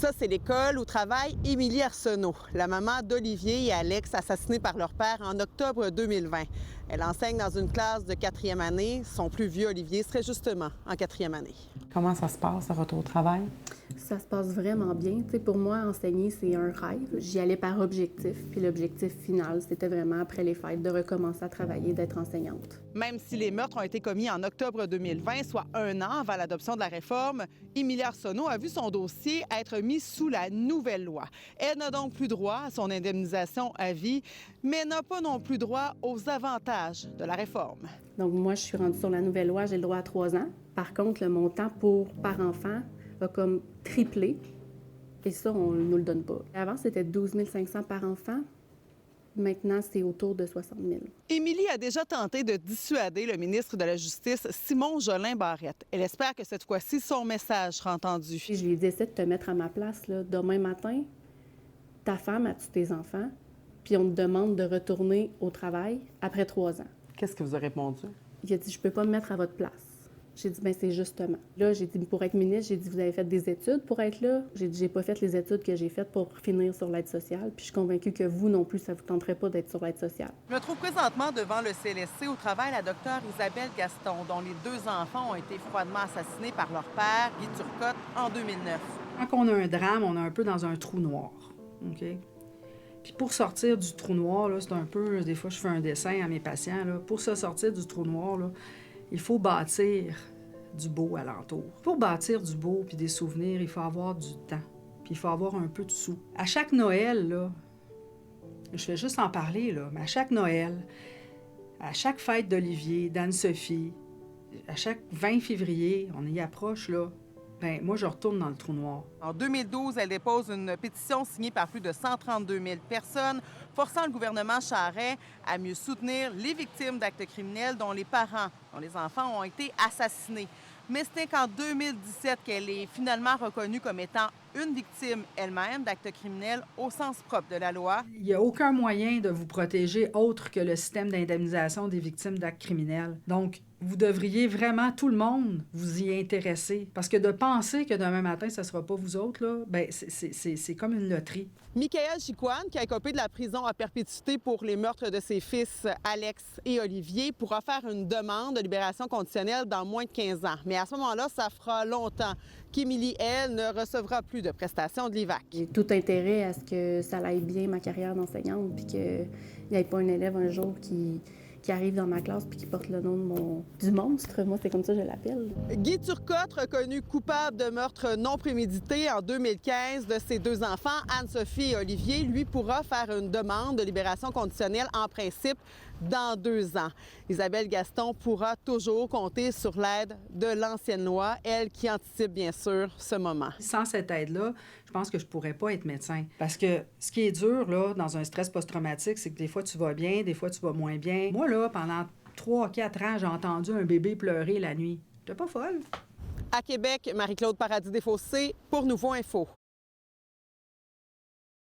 Ça, c'est l'école où travaille Émilie Arsenault, la maman d'Olivier et Alex, assassinés par leur père en octobre 2020. Elle enseigne dans une classe de 4e année. Son plus vieux, Olivier, serait justement en 4e année. Comment ça se passe, le retour au travail? Ça se passe vraiment bien. Tu sais, pour moi, enseigner, c'est un rêve. J'y allais par objectif. Puis l'objectif final, c'était vraiment, après les fêtes, de recommencer à travailler, d'être enseignante. Même si les meurtres ont été commis en octobre 2020, soit un an avant l'adoption de la réforme, Émilie Arsenault a vu son dossier être mis sous la nouvelle loi. Elle n'a donc plus droit à son indemnisation à vie, mais n'a pas non plus droit aux avantages de la réforme. Donc moi, je suis rendue sur la nouvelle loi, j'ai le droit à 3 ans. Par contre, le montant par enfant a comme triplé. Et ça, on ne nous le donne pas. Avant, c'était 12 500 par enfant. Maintenant, c'est autour de 60 000. Émilie a déjà tenté de dissuader le ministre de la Justice, Simon Jolin-Barrette. Elle espère que cette fois-ci, son message sera entendu. Puis je lui ai dit, essaie de te mettre à ma place. Là. Demain matin, ta femme a tué tes enfants, puis on te demande de retourner au travail après 3 ans. Qu'est-ce que vous avez répondu? Il a dit, je peux pas me mettre à votre place. J'ai dit, bien, c'est justement. Là, j'ai dit, pour être ministre, j'ai dit, vous avez fait des études pour être là? J'ai dit, j'ai pas fait les études que j'ai faites pour finir sur l'aide sociale. Puis je suis convaincue que vous non plus, ça vous tenterait pas d'être sur l'aide sociale. Je me trouve présentement devant le CLSC où travaille la docteure Isabelle Gaston, dont les 2 enfants ont été froidement assassinés par leur père, Guy Turcotte, en 2009. Quand on a un drame, on est un peu dans un trou noir. OK? Puis pour sortir du trou noir, là, c'est un peu... Des fois, je fais un dessin à mes patients. Là. Pour se sortir du trou noir, là, il faut bâtir du beau alentour. Pour bâtir du beau puis des souvenirs, il faut avoir du temps. Puis il faut avoir un peu de sous. À chaque Noël, là, je vais juste en parler, là, mais à chaque Noël, à chaque fête d'Olivier, d'Anne-Sophie, à chaque 20 février, on y approche, là, ben moi, je retourne dans le trou noir. En 2012, elle dépose une pétition signée par plus de 132 000 personnes, forçant le gouvernement Charest à mieux soutenir les victimes d'actes criminels dont les parents, dont les enfants ont été assassinés. Mais ce n'est qu'en 2017 qu'elle est finalement reconnue comme étant une victime elle-même d'actes criminels au sens propre de la loi. Il n'y a aucun moyen de vous protéger autre que le système d'indemnisation des victimes d'actes criminels. Donc, vous devriez vraiment, tout le monde, vous y intéresser. Parce que de penser que demain matin, ce ne sera pas vous autres, là, ben c'est comme une loterie. Michael Chicoine, qui a écopé de la prison à perpétuité pour les meurtres de ses fils Alex et Olivier, pourra faire une demande de libération conditionnelle dans moins de 15 ans. Mais à ce moment-là, ça fera longtemps qu'Émilie, elle, ne recevra plus de prestations de l'IVAC. J'ai tout intérêt à ce que ça aille bien ma carrière d'enseignante, puis qu'il n'y ait pas un élève un jour qui arrive dans ma classe puis qui porte le nom du monstre. Moi, c'est comme ça que je l'appelle. Guy Turcotte, reconnu coupable de meurtre non prémédité en 2015 de ses 2 enfants, Anne-Sophie et Olivier, lui pourra faire une demande de libération conditionnelle en principe dans 2 ans. Isabelle Gaston pourra toujours compter sur l'aide de l'ancienne loi, elle qui anticipe bien sûr ce moment. Sans cette aide-là, je pense que je ne pourrais pas être médecin. Parce que ce qui est dur, là, dans un stress post-traumatique, c'est que des fois, tu vas bien, des fois, tu vas moins bien. Moi, là, pendant 3-4 ans, j'ai entendu un bébé pleurer la nuit. J'étais pas folle. À Québec, Marie-Claude Paradis-Desfossés pour Nouveau Info.